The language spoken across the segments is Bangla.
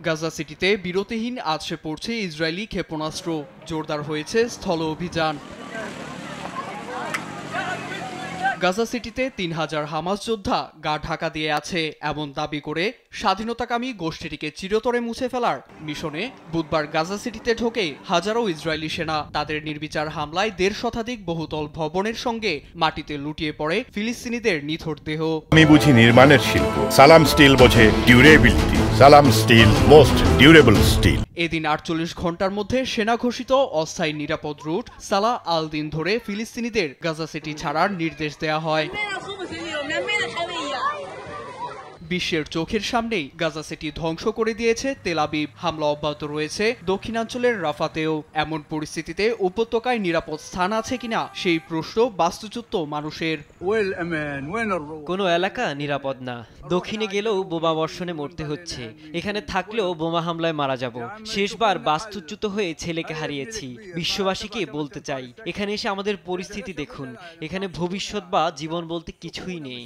গাজা সিটিতে বিরতিহীন আছড়ে পড়ছে ইসরায়েলি ক্ষেপণাস্ত্র, জোরদার হয়েছে স্থল অভিযান। গাজা সিটিতে ৩,০০০ হামাস যোদ্ধা গা ঢাকা দিয়ে আছে এমন দাবি করে স্বাধীনতাকামী গোষ্ঠীটিকে চিরতরে মুছে ফেলার মিশনে বুধবার গাজা সিটিতে ঢোকে হাজারো ইসরায়েলি সেনা। তাদের নির্বিচার হামলায় ১৫০ শতাধিক বহুতল ভবনের সঙ্গে মাটিতে লুটিয়ে পড়ে ফিলিস্তিনিদের নিথর দেহ। আমি বুঝি নির্মাণের শিল্প, সালাম স্টিল বোঝে ডিউরেবিলিটি। সালাম স্টিল, মোস্ট ডিউরেবল স্টিল। এদিন ৪৮ ঘন্টার মধ্যে সেনা ঘোষিত অস্থায়ী নিরাপদ রুট সালাহ আল দিন ধরে ফিলিস্তিনিদের গাজা সিটি ছাড়ার নির্দেশ দেয়া হয়। বিশ্বের চোখের সামনেই গাজা সিটি ধ্বংস করে দিয়েছে তেল আবিব। হামলা অব্যাহত রয়েছে দক্ষিণাঞ্চলের রাফাতেও। এমন পরিস্থিতিতে উপত্যকায় নিরাপদ স্থান আছে কিনা সেই প্রশ্ন বাস্তুচ্যুত মানুষের। কোনো এলাকা নিরাপদ না। দক্ষিণে গেলেও বোমা বর্ষণে মরতে হচ্ছে, এখানে থাকলেও বোমা হামলায় মারা যাব। শেষবার বাস্তুচ্যুত হয়ে ছেলেকে হারিয়েছি। বিশ্ববাসীকে বলতে চাই, এখানে এসে আমাদের পরিস্থিতি দেখুন। এখানে ভবিষ্যৎ বা জীবন বলতে কিছুই নেই।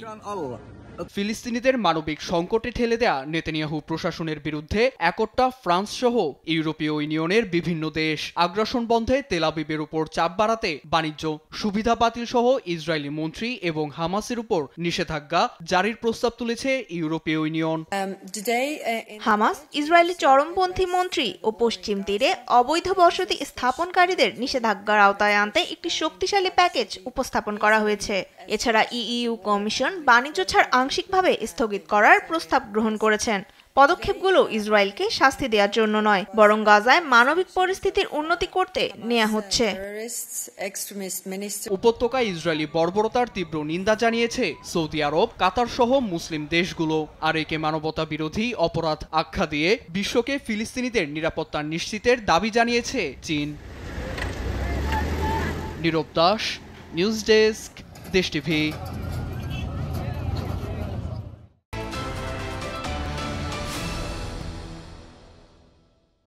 ফিলিস্তিনিদের মানবিক সংকটে ঠেলে দেয়া নেতানিয়াহু প্রশাসনের বিরুদ্ধে একট্টা ফ্রান্স সহ ইউরোপীয় ইউনিয়নের বিভিন্ন দেশ। আগ্রাসন বন্ধে তেল আবিবের উপর চাপ বাড়াতে বাণিজ্য সুবিধা বাতিল সহ ইসরায়েলি মন্ত্রী এবং হামাসের উপর নিষেধাজ্ঞা জারির প্রস্তাব তুলেছে ইউরোপীয় ইউনিয়ন। হামাস ইসরায়েলি চরমপন্থী মন্ত্রী ও পশ্চিম তীরে অবৈধ বসতি স্থাপনকারীদের নিষেধাজ্ঞার আওতায় আনতে একটি শক্তিশালী প্যাকেজ উপস্থাপন করা হয়েছে। এছাড়া ইইউ কমিশন বাণিজ্য ছাড় আংশিকভাবে স্থগিত করার প্রস্তাব গ্রহণ করেছেন। পদক্ষেপগুলো ইসরায়েলকে শাস্তি দেওয়ার জন্য নয়, বরং গাজায় মানবিক পরিস্থিতির উন্নতি করতে নেওয়া হচ্ছে। উপত্যকায় ইসরায়েলি বর্বরতার তীব্র নিন্দা জানিয়েছে সৌদি আরব, কাতার সহ মুসলিম দেশগুলো। আর একে মানবতা বিরোধী অপরাধ আখ্যা দিয়ে বিশ্বকে ফিলিস্তিনিদের নিরাপত্তা নিশ্চিতের দাবি জানিয়েছে চীন। নীরব দাস, নিউজ ডেস্ক, দেশ টিভি।